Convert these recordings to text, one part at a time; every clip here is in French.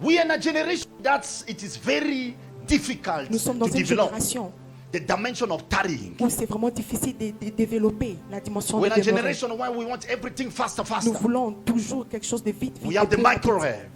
We are in a generation that it is very difficult Nous sommes dans to une develop génération the dimension of tarrying. où c'est vraiment difficile de développer la dimension de We're in a demeurer. generation where we want everything faster, Nous faster. voulons toujours quelque chose de vite, We vite. have et the plus rapide. microwave,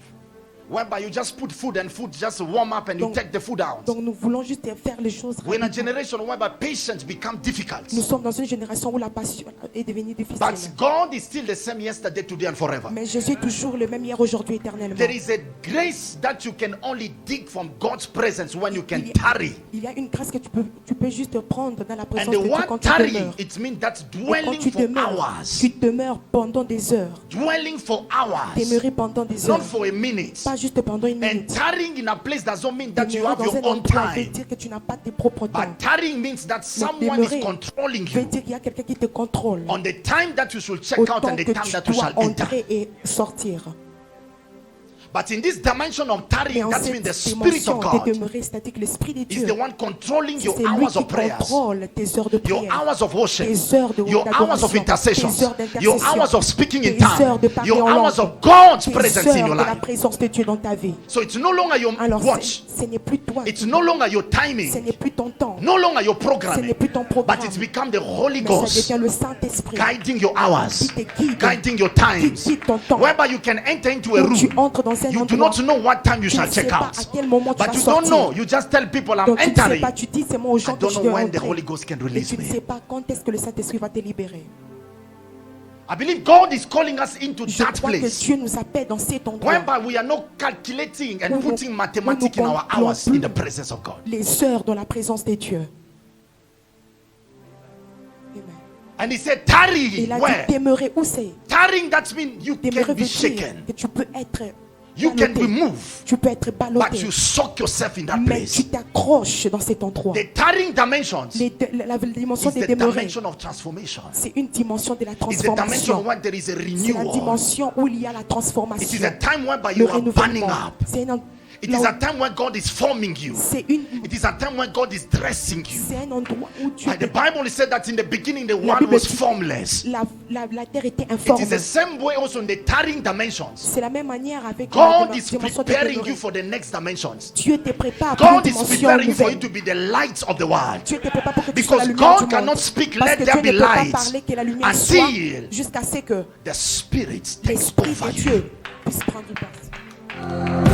whereby you just put food and food just warm up and you take the food out. Donc nous voulons juste faire les choses We're in a rapidement. generation whereby patience become difficult. Nous sommes dans une génération où la passion est devenue difficile. But God is still the same yesterday, today, and forever. Mais Jésus est toujours le même hier, aujourd'hui, éternellement. There is a grace that you can only dig from God's presence when you can tarry. Il y a une grâce que tu peux juste prendre dans la And présence the de Dieu word quand tu tarry, demeures. it means that Et quand dwelling tu for hours. demeures pendant des heures. Dwelling for hours. Demeurer pendant des Not heures. for a minute. Pas juste pendant une minute. And tarrying in a place doesn't mean that you Demeurer have dans your un own endroit veut time. dire que tu n'as pas tes propres temps. But tarrying means that someone is demeurer controlling veut you dire qu'il y a quelqu'un qui te contrôle. on the time that you should check Au out temps and the que time tu that you dois shall enter. entrer et sortir. But in this dimension of Mais tarrying, en that cette means the Spirit dimension of de God demeurer, c'est-à-dire que l'Esprit de is Dieu, the one controlling your c'est lui hours qui of prayers, contrôle tes heures de your prière, hours of worship, tes heures your hours of d'adoration, intercession, tes heures your d'intercession, hours of speaking in tes heures de tongues, parler your en hours langue, of God's tes presence in heures your de la life. présence de Dieu dans ta vie. So it's no longer your Alors watch, ce n'est plus toi, it's no longer your ce timing, n'est plus ton temps, no longer your ce programming, n'est plus ton programme, but it's become the Holy mais ça Ghost devient le Saint-Esprit guiding your hours, qui te guide, guiding your qui times, guide ton temps. whereby you can enter into a Où tu room. entres dans un You do endroit, not know what time you tu ne shall sais check pas out, à quel moment tu but vas you don't sortir. know. You just tell people I'm Donc tu ne sais entering. pas, tu dis seulement aux I gens que don't je know dois when the entrer. Holy Ghost can Et release tu ne me. sais pas quand est-ce que le Saint-Esprit va te libérer. I believe God is calling us into Je that crois que place Dieu nous appelle dans cet endroit. whereby we are not calculating and Où nous- putting où mathematics nous in our comptons hours in the plus presence of God. les heures dans la présence de Dieu. Amen. And he said, tarry. Il a Where? dit demeurer où c'est? Tarrying, that means you Demeurer can be veut dire shaken. que tu peux être You can be ballotté. moved. Tu peux être But ballotté. you soak yourself in that Mais place. tu t'accroches dans cet endroit. The tarrying dimensions La dimension is des the demeurer, dimension of transformation. c'est une dimension de la It's the dimension transformation. where there is a C'est la renewal. dimension où il y a la It is transformation. a time whereby Le you are burning renouvellement. up. C'est un, It is a time where God is forming you. c'est une, It is a time when God is dressing you. c'est un endroit où Dieu Like the Bible said that in the beginning the La world Bible was dit- formless. la terre était It informe. is the same way also in the tarrying dimensions. C'est la même manière avec God la is dimension de preparing demeurer. you for the next dimensions. Dieu te prépare pour une God is dimension preparing for you nouvelle. to be the light of the world. Dieu te prépare pour que tu sois la Because lumière God du monde. cannot speak, Parce let que there Dieu be ne peut pas light, parler que la lumière soit until jusqu'à ce que the Spirit takes l'Esprit over de you. Dieu puisse prendre place.